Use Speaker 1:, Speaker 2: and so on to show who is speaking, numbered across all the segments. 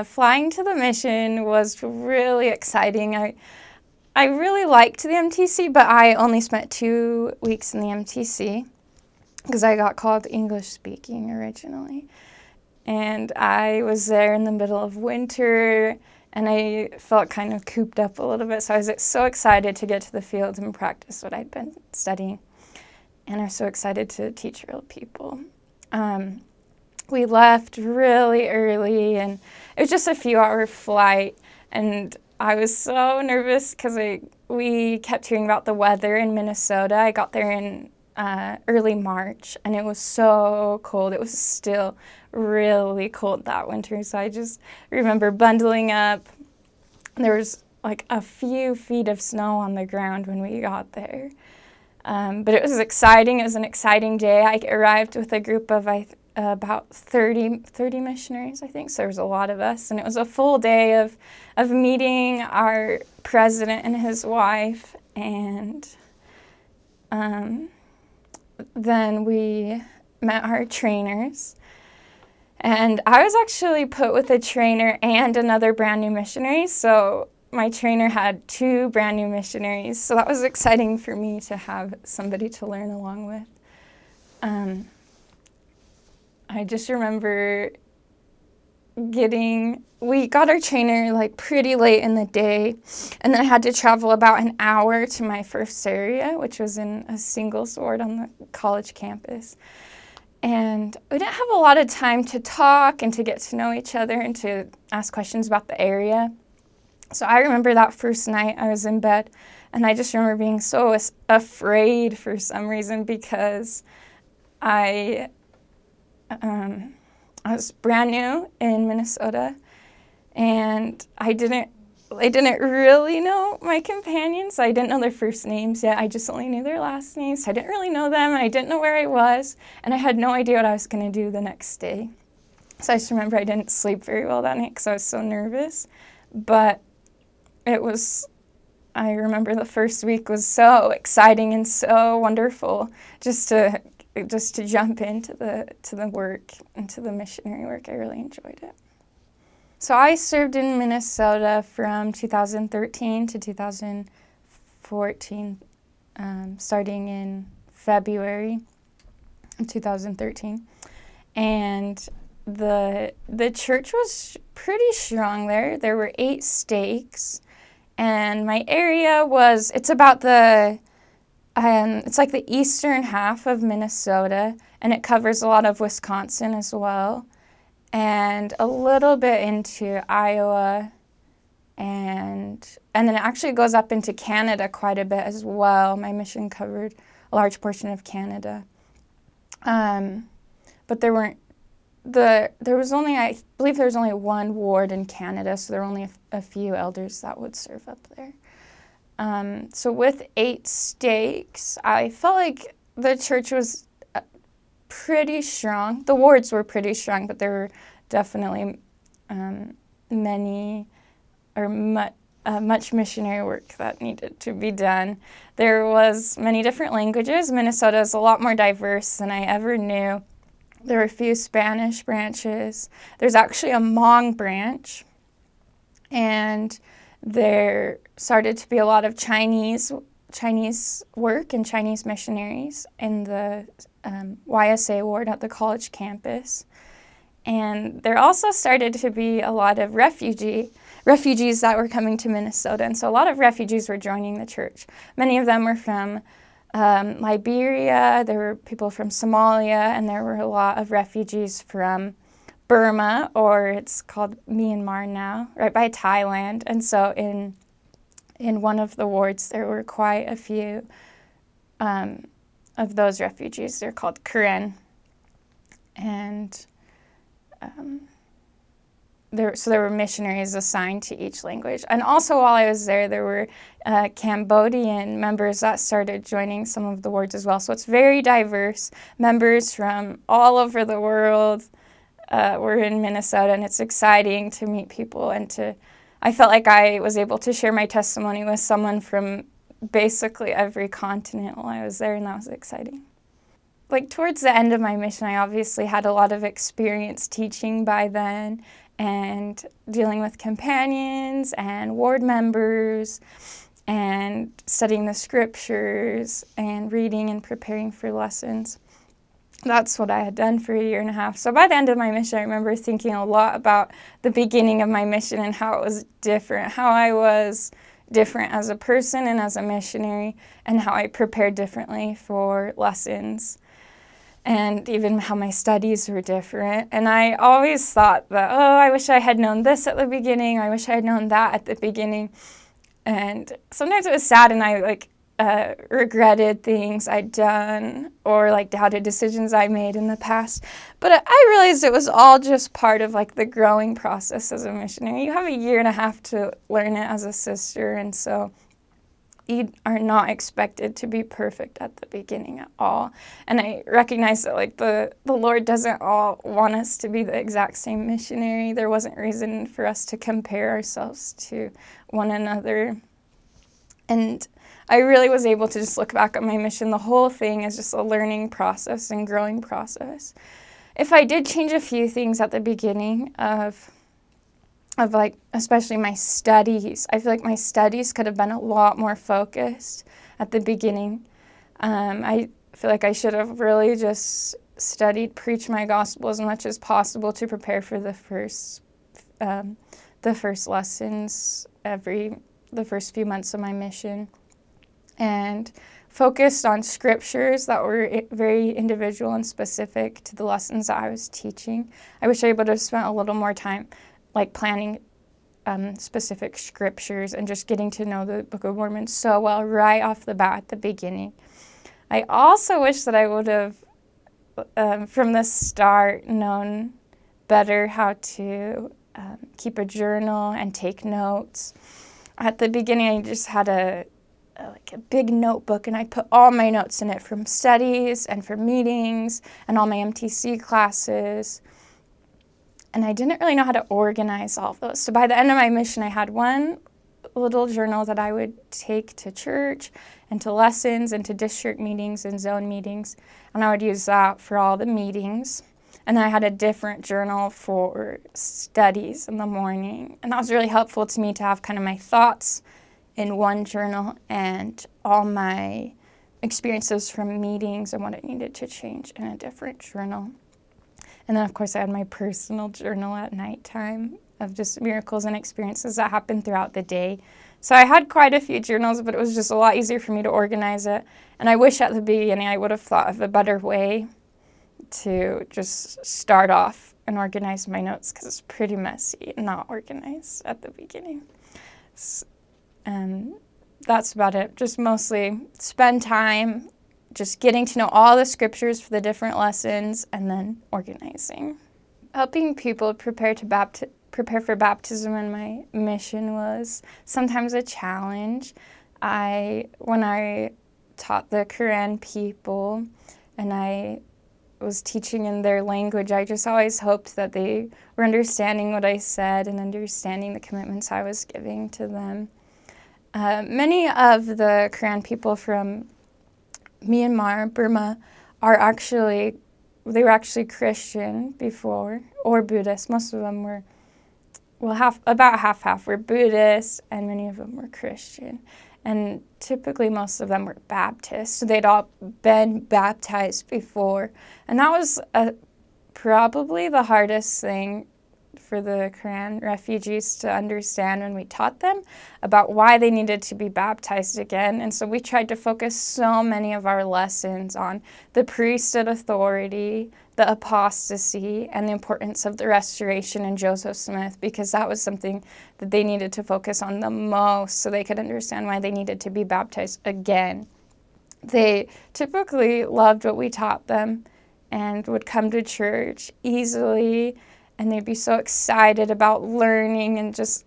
Speaker 1: Flying to the mission was really exciting. I really liked the MTC, but I only spent 2 weeks in the MTC because I got called English speaking originally. And I was there in the middle of winter, and I felt kind of cooped up a little bit. So I was so excited to get to the field and practice what I'd been studying. And I was so excited to teach real people. We left really early, and it was just a few-hour flight, and I was so nervous because we kept hearing about the weather in Minnesota. I got there in early March, and it was so cold. It was still really cold that winter, so I just remember bundling up. There was like a few feet of snow on the ground when we got there. But it was exciting. It was an exciting day. I arrived with a group of about 30 missionaries, I think. So there was a lot of us. And it was a full day of meeting our president and his wife. And then we met our trainers. And I was actually put with a trainer and another brand new missionary. So my trainer had 2 brand new missionaries. So that was exciting for me to have somebody to learn along with. I just remember we got our trainer like pretty late in the day, and then I had to travel about an hour to my first area, which was in a singles ward on the college campus. And we didn't have a lot of time to talk and to get to know each other and to ask questions about the area. So I remember that first night I was in bed, and I just remember being so afraid for some reason because I was brand new in Minnesota, and I didn't really know my companions. I didn't know their first names yet. I just only knew their last names. So I didn't really know them, and I didn't know where I was, and I had no idea what I was going to do the next day. So I just remember I didn't sleep very well that night because I was so nervous. But I remember the first week was so exciting and so wonderful just to jump into the work, into the missionary work. I really enjoyed it. So I served in Minnesota from 2013 to 2014, starting in February of 2013. And the church was pretty strong there. There were 8 stakes, and my area it's about it's like the eastern half of Minnesota, and it covers a lot of Wisconsin as well, and a little bit into Iowa, and then it actually goes up into Canada quite a bit as well. My mission covered a large portion of Canada. But I believe there was only 1 ward in Canada, so there were only a few elders that would serve up there. So with 8 stakes, I felt like the church was pretty strong. The wards were pretty strong, but there were definitely much missionary work that needed to be done. There was many different languages. Minnesota is a lot more diverse than I ever knew. There were a few Spanish branches. There's actually a Hmong branch, and there started to be a lot of Chinese work and Chinese missionaries in the YSA ward at the college campus. And there also started to be a lot of refugees that were coming to Minnesota. And so a lot of refugees were joining the church. Many of them were from Liberia, there were people from Somalia, and there were a lot of refugees from Burma, or it's called Myanmar now, right by Thailand. And so in one of the wards, there were quite a few of those refugees. They're called Karen. And there were missionaries assigned to each language. And also while I was there were Cambodian members that started joining some of the wards as well. So it's very diverse. Members from all over the world were in Minnesota, and it's exciting to meet people, and I felt like I was able to share my testimony with someone from basically every continent while I was there, and that was exciting. Like towards the end of my mission, I obviously had a lot of experience teaching by then, and dealing with companions and ward members and studying the scriptures and reading and preparing for lessons. That's what I had done for a year and a half. So by the end of my mission, I remember thinking a lot about the beginning of my mission and how it was different, how I was different as a person and as a missionary, and how I prepared differently for lessons, and even how my studies were different. And I always thought that, oh, I wish I had known this at the beginning, or I wish I had known that at the beginning. And sometimes it was sad, and I regretted things I'd done or doubted decisions I made in the past. But I realized it was all just part of the growing process as a missionary. You have a year and a half to learn it as a sister, and so you are not expected to be perfect at the beginning at all. And I recognize that the Lord doesn't all want us to be the exact same missionary. There wasn't reason for us to compare ourselves to one another. And I really was able to just look back at my mission, the whole thing as just a learning process and growing process. If I did change a few things at the beginning of especially my studies, I feel like my studies could have been a lot more focused at the beginning. I feel like I should have really just studied, preached my gospel as much as possible to prepare for the first lessons the first few months of my mission, and focused on scriptures that were very individual and specific to the lessons that I was teaching. I wish I would have spent a little more time planning specific scriptures and just getting to know the Book of Mormon so well right off the bat at the beginning. I also wish that I would have from the start known better how to keep a journal and take notes. At the beginning, I just had a big notebook, and I put all my notes in it from studies and from meetings and all my MTC classes. And I didn't really know how to organize all of those. So by the end of my mission, I had one little journal that I would take to church and to lessons and to district meetings and zone meetings. And I would use that for all the meetings. And then I had a different journal for studies in the morning. And that was really helpful to me to have kind of my thoughts in one journal and all my experiences from meetings and what I needed to change in a different journal. And then, of course, I had my personal journal at nighttime of just miracles and experiences that happened throughout the day. So I had quite a few journals, but it was just a lot easier for me to organize it. And I wish at the beginning I would have thought of a better way to just start off and organize my notes, because it's pretty messy and not organized at the beginning. And that's about it. Just mostly spend time just getting to know all the scriptures for the different lessons and then organizing. Helping people prepare for baptism in my mission was sometimes a challenge. When I taught the Quran people and I was teaching in their language, I just always hoped that they were understanding what I said and understanding the commitments I was giving to them. Many of the Quran people from Myanmar, Burma, were actually Christian before, or Buddhist. Most of them were, about half were Buddhist, and many of them were Christian. And typically most of them were Baptist, so they'd all been baptized before. And that was probably the hardest thing for the Quran refugees to understand when we taught them about why they needed to be baptized again. And so we tried to focus so many of our lessons on the priesthood authority, the apostasy, and the importance of the restoration in Joseph Smith, because that was something that they needed to focus on the most so they could understand why they needed to be baptized again. They typically loved what we taught them and would come to church easily, and they'd be so excited about learning and just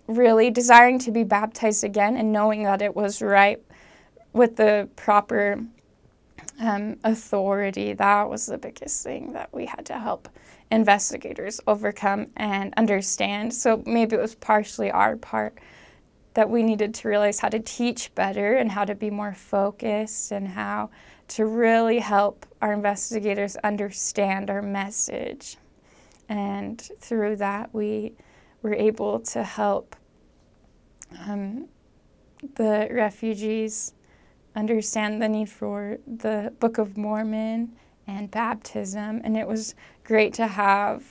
Speaker 1: really desiring to be baptized again and knowing that it was right with the proper authority. That was the biggest thing that we had to help investigators overcome and understand. So maybe it was partially our part that we needed to realize how to teach better and how to be more focused and how to really help our investigators understand our message. And through that, we were able to help the refugees understand the need for the Book of Mormon and baptism. And it was great to have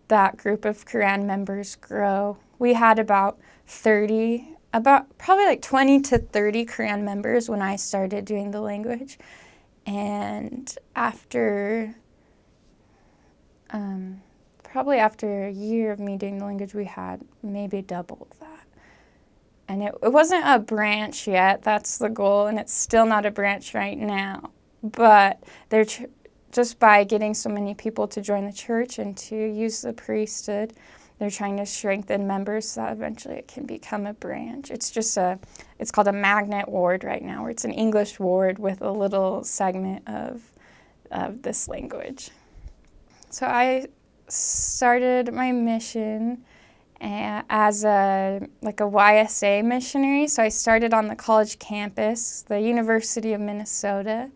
Speaker 1: that group of Quran members grow. We had about probably like 20 to 30 Quran members when I started doing the language. And probably after a year of me doing the language, we had maybe double that. And it wasn't a branch yet. That's the goal, and it's still not a branch right now. But they're just by getting so many people to join the church and to use the priesthood, they're trying to strengthen members so that eventually it can become a branch. It's called a magnet ward right now, where it's an English ward with a little segment of this language. So I started my mission as a YSA missionary. So I started on the college campus, the University of Minnesota,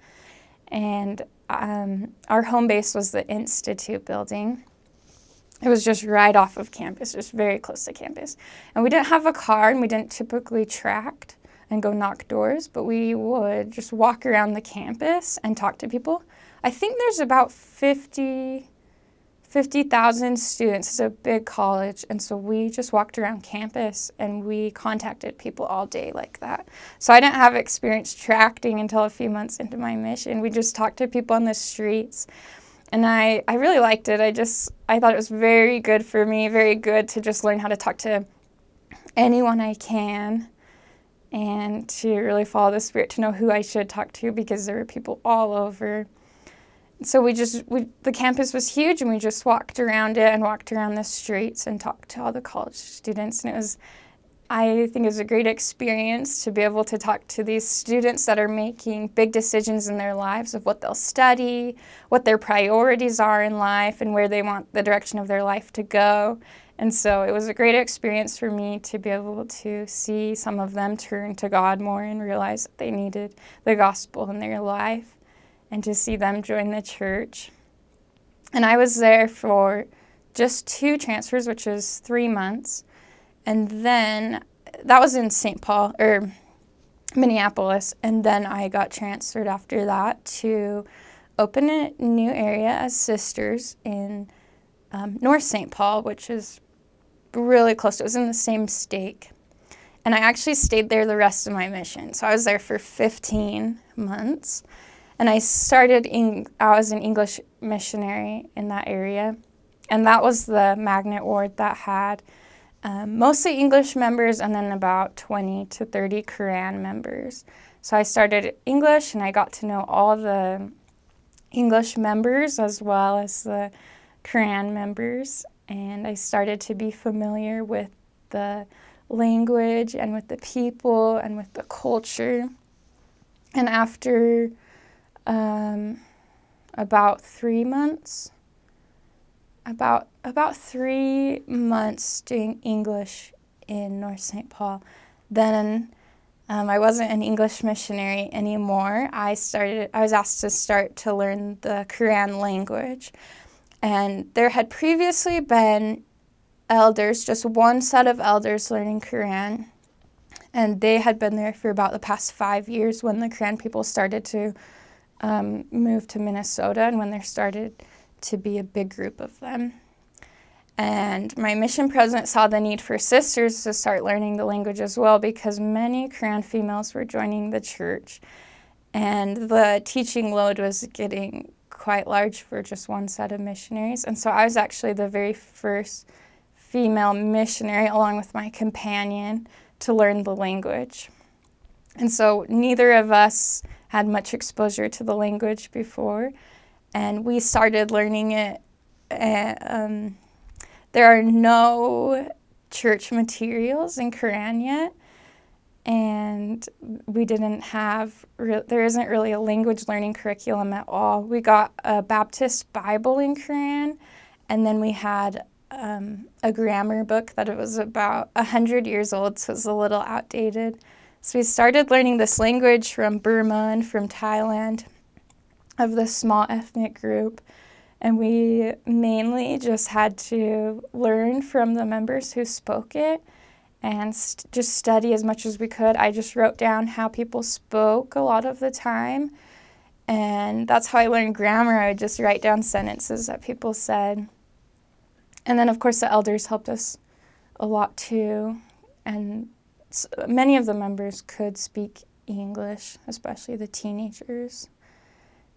Speaker 1: and our home base was the Institute building. It was just right off of campus, just very close to campus. And we didn't have a car, and we didn't typically tract and go knock doors, but we would just walk around the campus and talk to people. I think there's about 50,000 students. It's a big college, and so we just walked around campus and we contacted people all day like that. So I didn't have experience tracting until a few months into my mission. We just talked to people on the streets, and I really liked it. I thought it was very good for me, very good to just learn how to talk to anyone I can and to really follow the Spirit, to know who I should talk to, because there were people all over. So the campus was huge, and we just walked around it and walked around the streets and talked to all the college students. And I think it was a great experience to be able to talk to these students that are making big decisions in their lives of what they'll study, what their priorities are in life, and where they want the direction of their life to go. And so it was a great experience for me to be able to see some of them turn to God more and realize that they needed the gospel in their life, and to see them join the church. And I was there for just 2 transfers, which is 3 months. And then that was in St. Paul, or Minneapolis. And then I got transferred after that to open a new area as sisters in North St. Paul, which is really close. It was in the same state. And I actually stayed there the rest of my mission. So I was there for 15 months. And I was an English missionary in that area. And that was the magnet ward that had mostly English members, and then about 20 to 30 Quran members. So I started English, and I got to know all the English members as well as the Quran members. And I started to be familiar with the language and with the people and with the culture. And after about 3 months doing English in North St. Paul, then I wasn't an English missionary anymore. I was asked to start to learn the Quran language. And there had previously been elders, just one set of elders learning Quran. And they had been there for about the past 5 years when the Quran people started to move to Minnesota, and when there started to be a big group of them. And my mission president saw the need for sisters to start learning the language as well, because many Quran females were joining the church. And the teaching load was getting quite large for just one set of missionaries. And so I was actually the very first female missionary, along with my companion, to learn the language. And so neither of us had much exposure to the language before, and we started learning it. There are no church materials in Quran yet, and there isn't really a language learning curriculum at all. We got a Baptist Bible in Quran, and then we had a grammar book that it was about 100 years old, so it was a little outdated. So we started learning this language from Burma and from Thailand, of this small ethnic group. And we mainly just had to learn from the members who spoke it and just study as much as we could. I just wrote down how people spoke a lot of the time. And that's how I learned grammar. I would just write down sentences that people said. And then, of course, the elders helped us a lot too. And many of the members could speak English, especially the teenagers.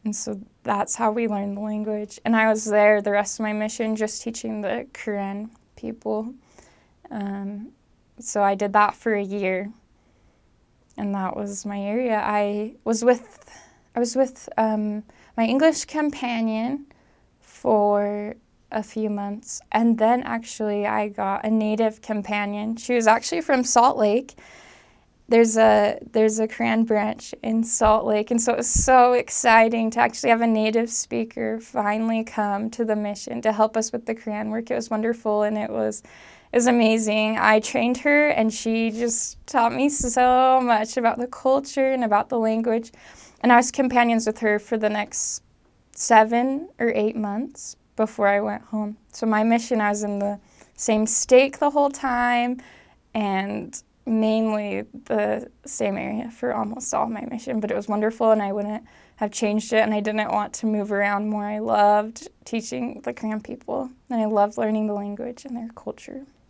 Speaker 1: And so that's how we learned the language. And I was there the rest of my mission just teaching the Karen people. So I did that for a year. And that was my area. I was with my English companion for a few months. And then actually I got a native companion. She was actually from Salt Lake. There's a Korean branch in Salt Lake, and so it was so exciting to actually have a native speaker finally come to the mission to help us with the Korean work. It was wonderful, and it was amazing. I trained her, and she just taught me so much about the culture and about the language, and I was companions with her for the next 7 or 8 months before I went home. So my mission, I was in the same stake the whole time, and mainly the same area for almost all my mission, but it was wonderful and I wouldn't have changed it, and I didn't want to move around more. I loved teaching the Korean people and I loved learning the language and their culture.